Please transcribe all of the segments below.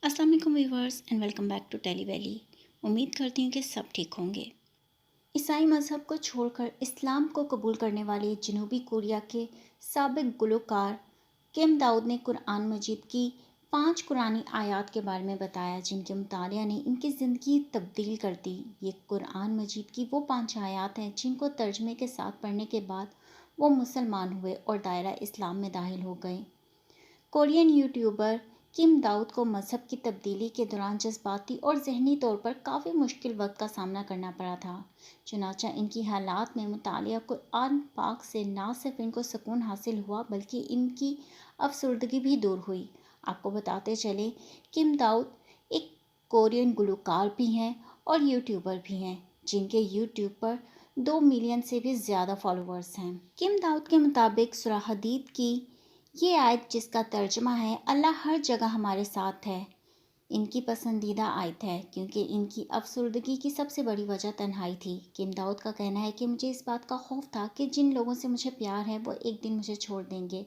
अस्सलाम वालेकुम viewers and welcome back to Tele Valley. उम्मीद करती हूँ कि सब ठीक होंगे। ईसाई मज़हब को छोड़कर इस्लाम को कबूल करने वाले जनूबी कोरिया के साबिक गुलकार किम दाऊद ने कुरान मजीद की 5 कुरानी आयत के बारे में बताया जिनके मुतालिया ने इनकी ज़िंदगी तब्दील कर दी। ये कुरान मजीद की वो 5 आयत हैं जिनको तर्जमे के साथ पढ़ने के बाद वो मुसलमान हुए और दायरा इस्लाम में दाखिल हो गए। कोरियन यूट्यूबर किम दाऊद को मज़हब की तब्दीली के दौरान जज्बाती और ज़हनी तौर पर काफ़ी मुश्किल वक्त का सामना करना पड़ा था। चुनांचे इनकी हालात में मुतालिया कुरान पाक से ना सिर्फ इनको सुकून हासिल हुआ बल्कि इनकी अफसरदगी भी दूर हुई। आपको बताते चले किम दाऊद एक कोरियन गुलकार भी हैं और यूट्यूबर भी हैं जिनके यूट्यूब पर 2 मिलियन से भी ज़्यादा फॉलोअर्स हैं। किम दाऊद के मुताबिक सूरह हदीद की ये आयत जिसका तर्जमा है अल्लाह हर जगह हमारे साथ है, इनकी पसंदीदा आयत है क्योंकि इनकी अफसरदगी की सबसे बड़ी वजह तन्हाई थी। किम दाऊद का कहना है कि मुझे इस बात का खौफ था कि जिन लोगों से मुझे प्यार है वो एक दिन मुझे छोड़ देंगे।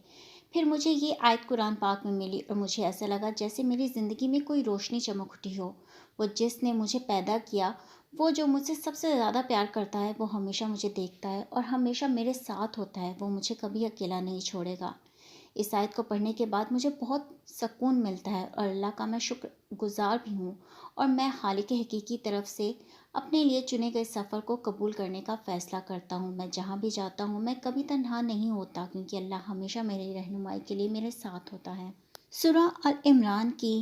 फिर मुझे ये आयत कुरान पाक में मिली और मुझे ऐसा लगा जैसे मेरी ज़िंदगी में कोई रोशनी चमक उठी हो। वो जिसने मुझे पैदा किया, वो जो मुझसे सबसे ज़्यादा प्यार करता है, वो हमेशा मुझे देखता है और हमेशा मेरे साथ होता है। वो मुझे कभी अकेला नहीं छोड़ेगा। इस आयत को पढ़ने के बाद मुझे बहुत सुकून मिलता है और अल्लाह का मैं शुक्रगुज़ार भी हूँ और मैं खालिक हकीकी तरफ से अपने लिए चुने गए सफ़र को कबूल करने का फ़ैसला करता हूँ। मैं जहाँ भी जाता हूँ मैं कभी तन्हा नहीं होता क्योंकि अल्लाह हमेशा मेरी रहनुमाई के लिए मेरे साथ होता है। सूरह अल इमरान की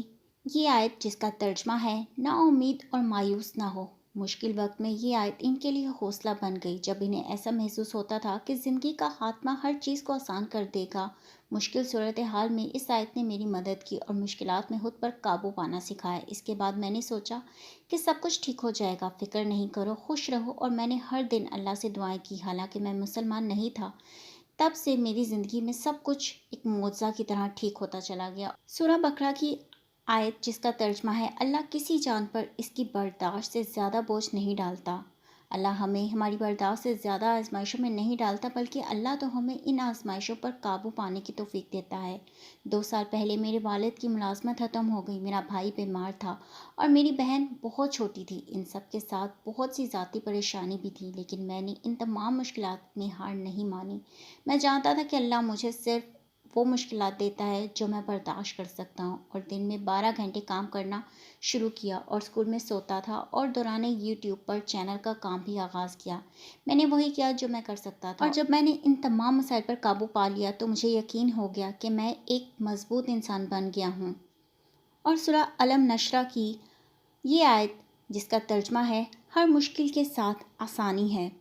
ये आयत जिसका तर्जमा है ना उम्मीद और मायूस ना हो। मुश्किल वक्त में ये आयत इनके लिए हौसला बन गई जब इन्हें ऐसा महसूस होता था कि ज़िंदगी का खात्मा हर चीज़ को आसान कर देगा। मुश्किल सूरत हाल में इस आयत ने मेरी मदद की और मुश्किलात में खुद पर काबू पाना सिखाया। इसके बाद मैंने सोचा कि सब कुछ ठीक हो जाएगा, फ़िक्र नहीं करो, खुश रहो। और मैंने हर दिन अल्लाह से दुआएं की। हालांकि मैं मुसलमान नहीं था, तब से मेरी ज़िंदगी में सब कुछ एक मौजज़ा की तरह ठीक होता चला गया। सूरह बकरा की आयत जिसका तर्जमा है अल्लाह किसी जान पर इसकी बर्दाश्त से ज़्यादा बोझ नहीं डालता। अल्लाह हमें हमारी बर्दाश्त से ज़्यादा आजमाइशों में नहीं डालता बल्कि अल्लाह तो हमें इन आजमाइशों पर काबू पाने की तौफीक देता है। 2 साल पहले मेरे वालिद की मुलाजमत ख़त्म हो गई, मेरा भाई बीमार था और मेरी बहन बहुत छोटी थी। इन सब के साथ बहुत सी ज़ाती परेशानी भी थी, लेकिन मैंने इन तमाम मुश्किलात में हार नहीं मानी। मैं जानता था कि अल्लाह मुझे सिर्फ वो मुश्किलात देता है जो मैं बर्दाश्त कर सकता हूँ और दिन में 12 घंटे काम करना शुरू किया और स्कूल में सोता था और दौरान यूट्यूब पर चैनल का काम भी आगाज़ किया। मैंने वही किया जो मैं कर सकता था और जब मैंने इन तमाम मसाइल पर काबू पा लिया तो मुझे यकीन हो गया कि मैं एक मज़बूत इंसान बन गया हूँ। और सूरह अलम नशरा की ये आयत जिसका तर्जमा है हर मुश्किल के साथ आसानी है।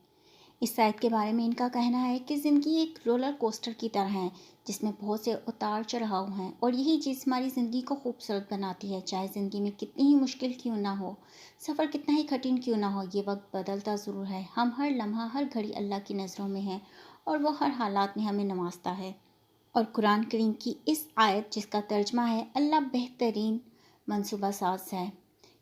इस आयत के बारे में इनका कहना है कि ज़िंदगी एक रोलर कोस्टर की तरह है जिसमें बहुत से उतार चढ़ाव हैं और यही चीज़ हमारी ज़िंदगी को खूबसूरत बनाती है। चाहे ज़िंदगी में कितनी ही मुश्किल क्यों ना हो, सफ़र कितना ही कठिन क्यों ना हो, ये वक्त बदलता ज़रूर है। हम हर लम्हा हर घड़ी अल्लाह की नज़रों में हैं और वो हर हालात में हमें नवाजता है। और कुरान करीम की इस आयत जिसका तर्जमा है अल्लाह बेहतरीन मंसूबा साज है।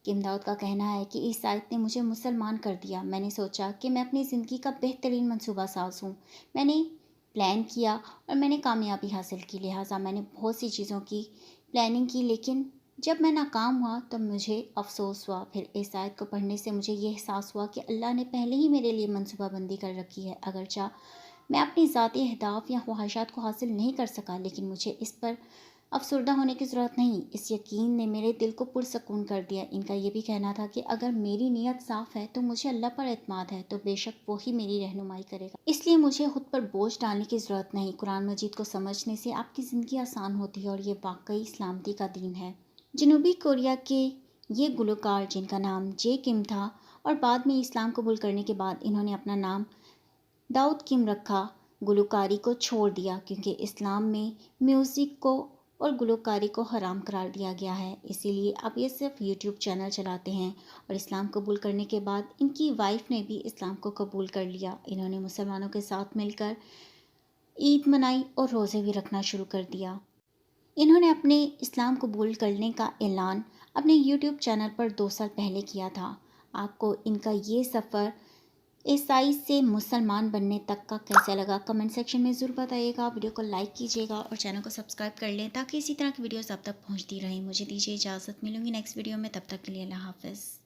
किम दाऊद का कहना है कि इस आयत ने मुझे मुसलमान कर दिया। मैंने सोचा कि मैं अपनी ज़िंदगी का बेहतरीन मंसूबा साज हूँ। मैंने प्लान किया और मैंने कामयाबी हासिल की। लिहाजा मैंने बहुत सी चीज़ों की प्लानिंग की, लेकिन जब मैं नाकाम हुआ तो मुझे अफसोस हुआ। फिर इस आयत को पढ़ने से मुझे ये एहसास हुआ कि अल्लाह ने पहले ही मेरे लिए मनसूबाबंदी कर रखी है। अगर चाह मैं अपनी ज़ाती अहदाफ या ख्वाहिशात को हासिल नहीं कर सका, लेकिन मुझे इस पर अफसरदा होने की ज़रूरत नहीं। इस यकीन ने मेरे दिल को पुरसकून कर दिया। इनका ये भी कहना था कि अगर मेरी नीयत साफ़ है तो मुझे अल्लाह पर एतमाद है तो बेशक वो ही मेरी रहनुमाई करेगा, इसलिए मुझे खुद पर बोझ डालने की ज़रूरत नहीं। कुरान मजीद को समझने से आपकी ज़िंदगी आसान होती है और ये वाकई सलामती का दीन है। जनूबी कोरिया के ये गुलकार जिनका नाम जे किम था और बाद में इस्लाम कबूल करने के बाद इन्होंने अपना नाम दाऊद किम रखा, गुलकारी को छोड़ दिया क्योंकि इस्लाम में म्यूज़िक को और गुलकारी को हराम करार दिया गया है। इसीलिए अब ये सिर्फ यूट्यूब चैनल चलाते हैं और इस्लाम कबूल करने के बाद इनकी वाइफ ने भी इस्लाम को कबूल कर लिया। इन्होंने मुसलमानों के साथ मिलकर ईद मनाई और रोज़े भी रखना शुरू कर दिया। इन्होंने अपने इस्लाम कबूल करने का ऐलान अपने यूट्यूब चैनल पर 2 साल पहले किया था। आपको इनका ये सफ़र عیسائی سے مسلمان بننے تک کا کیسا لگا کمنٹ سیکشن میں ضرور بتائیے گا. ویڈیو کو لائک کیجیے گا اور چینل کو سبسکرائب کر لیں تاکہ اسی طرح کی ویڈیوز آپ تک پہنچتی رہیں. مجھے دیجیے اجازت, ملوں گی نیکسٹ ویڈیو میں, تب تک کے لیے اللہ حافظ.